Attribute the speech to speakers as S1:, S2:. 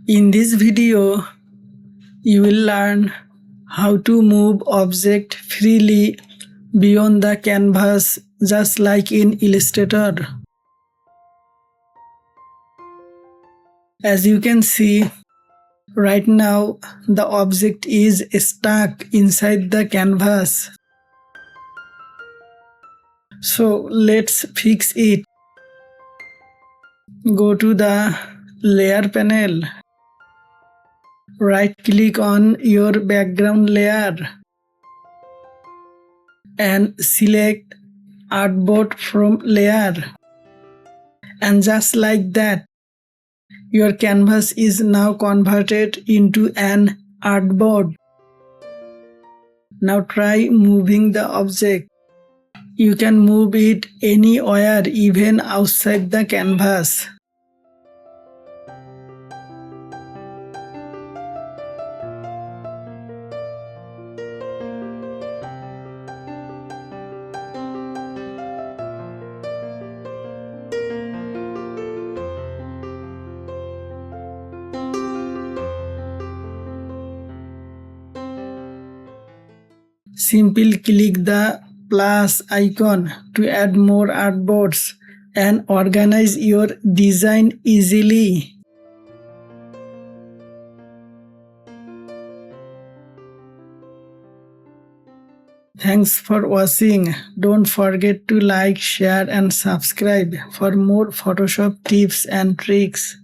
S1: In this video, you will learn how to move object freely beyond the canvas just like in Illustrator. As you can see, right now the object is stuck inside the canvas. So let's fix it. Go to the layer panel. Right click on your background layer and select Artboard from layer. And just like that, your canvas is now converted into an artboard. Now try moving the object. You can move it anywhere, even outside the canvas. Simply click the plus icon to add more artboards and organize your design easily. Thanks for watching. Don't forget to like, share and subscribe for more Photoshop tips and tricks.